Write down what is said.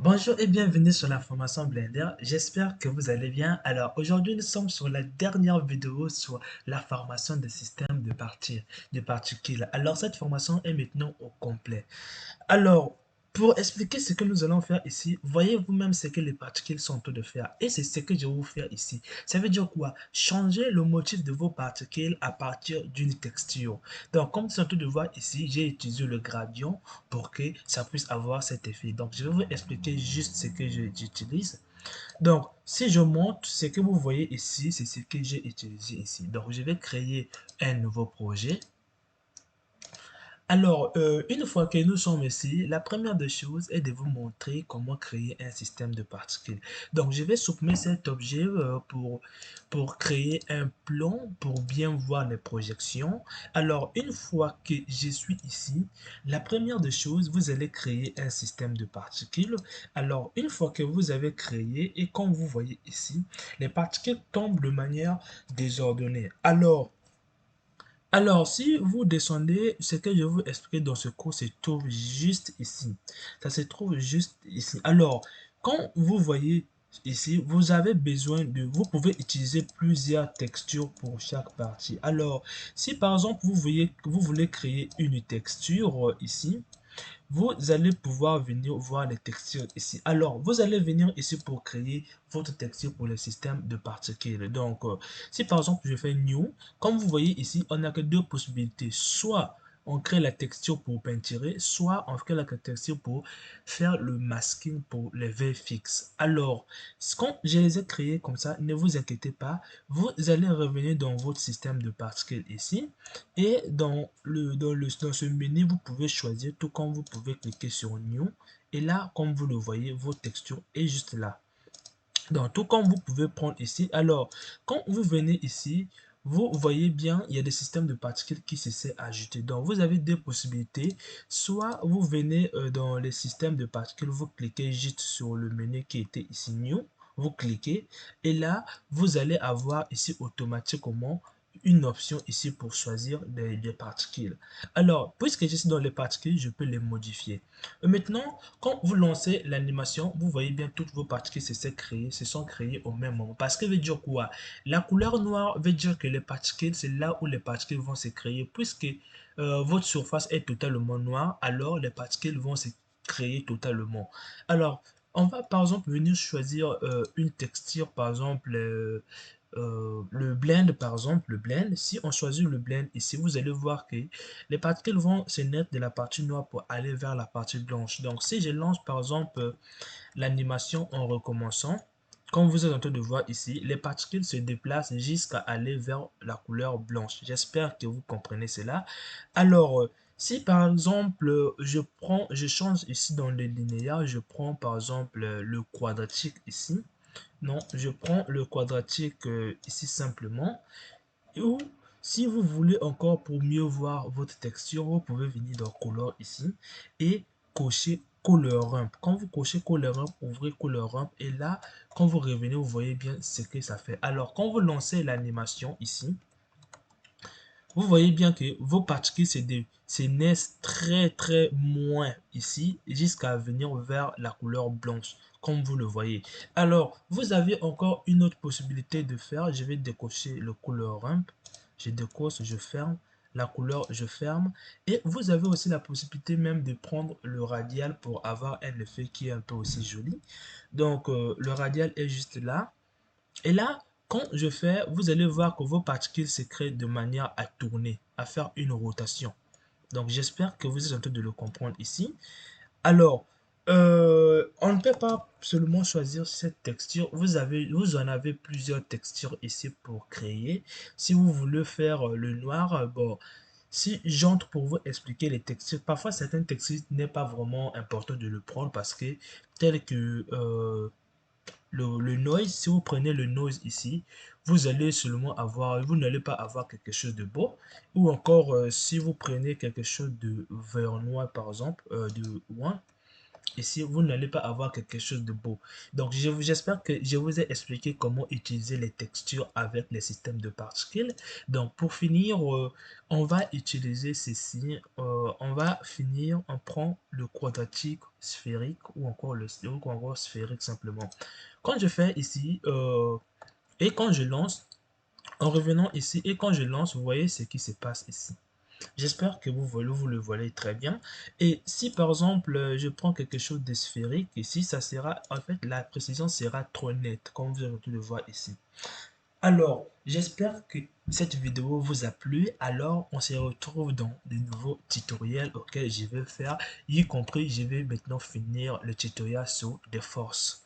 Bonjour et bienvenue sur la formation Blender. J'espère que vous allez bien. Alors aujourd'hui nous sommes sur la dernière vidéo sur la formation des systèmes de particules. Alors cette formation est maintenant au complet. Alors, pour expliquer ce que nous allons faire ici, voyez vous-même ce que les particules sont en train de faire. Et c'est ce que je vais vous faire ici. Ça veut dire quoi? Changer le motif de vos particules à partir d'une texture. Donc, comme vous êtes en train de voir ici, j'ai utilisé le gradient pour que ça puisse avoir cet effet. Donc, je vais vous expliquer juste ce que j'utilise. Donc, si je monte, ce que vous voyez ici, c'est ce que j'ai utilisé ici. Donc, je vais créer un nouveau projet. Alors, une fois que nous sommes ici, la première des choses est de vous montrer comment créer un système de particules. Donc, je vais supprimer cet objet pour créer un plan pour bien voir les projections. Alors, une fois que je suis ici, la première des choses, vous allez créer un système de particules. Alors, une fois que vous avez créé, et comme vous voyez ici, les particules tombent de manière désordonnée. Alors, si vous descendez, ce que je vais vous expliquer dans ce cours se trouve juste ici. Ça se trouve juste ici. Alors, quand vous voyez ici, vous avez besoin vous pouvez utiliser plusieurs textures pour chaque partie. Alors, si par exemple, vous voulez créer une texture ici, vous allez pouvoir venir voir les textures ici. Alors, vous allez venir ici pour créer votre texture pour le système de particules. Donc, si par exemple, je fais New, comme vous voyez ici, on n'a que deux possibilités. Soit on crée la texture pour peinturer, soit on crée la texture pour faire le masking pour les VFX. Alors, quand je les ai créés comme ça, ne vous inquiétez pas, vous allez revenir dans votre système de particules ici. Et dans ce menu, vous pouvez choisir, tout comme vous pouvez cliquer sur New. Et là, comme vous le voyez, votre texture est juste là. Donc, tout comme vous pouvez prendre ici. Alors, quand vous venez ici, vous voyez bien, il y a des systèmes de particules qui se sont ajoutés. Donc, vous avez deux possibilités. Soit vous venez dans les systèmes de particules, vous cliquez juste sur le menu qui était ici New. Vous cliquez et là, vous allez avoir ici automatiquement une option ici pour choisir les particules. Alors, puisque je suis dans les particules, je peux les modifier. Maintenant, quand vous lancez l'animation, vous voyez bien toutes vos particules se sont créées au même moment. Parce que veut dire quoi? La couleur noire veut dire que les particules, c'est là où les particules vont se créer. Puisque votre surface est totalement noire, alors les particules vont se créer totalement. Alors, on va par exemple venir choisir une texture, par exemple le blend, par exemple, le blend. Si on choisit le blend ici, vous allez voir que les particules vont se naître de la partie noire pour aller vers la partie blanche. Donc, si je lance par exemple l'animation en recommençant, comme vous êtes en train de voir ici, les particules se déplacent jusqu'à aller vers la couleur blanche. J'espère que vous comprenez cela. Alors, si par exemple, je change ici dans le linéaire, je prends par exemple le quadratique ici. Non, je prends le quadratique ici simplement. Ou si vous voulez encore pour mieux voir votre texture, vous pouvez venir dans Color ici et cocher Color Ramp. Quand vous cochez Color Ramp, ouvrez Color Ramp et là, quand vous revenez, vous voyez bien ce que ça fait. Alors, quand vous lancez l'animation ici, vous voyez bien que vos particules se naissent très moins ici jusqu'à venir vers la couleur blanche comme vous le voyez. Alors, vous avez encore une autre possibilité de faire. Je vais décocher le couleur ramp. Je décoche, je ferme. La couleur, je ferme. Et vous avez aussi la possibilité même de prendre le radial pour avoir un effet qui est un peu aussi joli. Donc, le radial est juste là. Et là, quand je fais, vous allez voir que vos particules se créent de manière à tourner, à faire une rotation. Donc, j'espère que vous êtes en train de le comprendre ici. Alors, on ne peut pas seulement choisir cette texture. Vous en avez plusieurs textures ici pour créer. Si vous voulez faire le noir, bon, si j'entre pour vous expliquer les textures, parfois certaines textures n'est pas vraiment important de le prendre parce que tel que le noise, si vous prenez le noise ici, vous allez seulement avoir, vous n'allez pas avoir quelque chose de beau. Ou encore, si vous prenez quelque chose de vert noir, par exemple, de one, ici, vous n'allez pas avoir quelque chose de beau. Donc, j'espère que je vous ai expliqué comment utiliser les textures avec les systèmes de particules. Donc, pour finir, on va utiliser ceci. On va finir, on prend le quadratique, sphérique ou encore ou encore sphérique simplement. Quand je fais ici, et quand je lance, en revenant ici, et quand je lance, vous voyez ce qui se passe ici. J'espère que vous le voyez très bien. Et si par exemple, je prends quelque chose de sphérique, ici, ça sera, en fait, la précision sera trop nette, comme vous avez pu le voir ici. Alors, j'espère que cette vidéo vous a plu. Alors, on se retrouve dans de nouveaux tutoriels auxquels je vais faire, y compris, je vais maintenant finir le tutoriel sur des forces.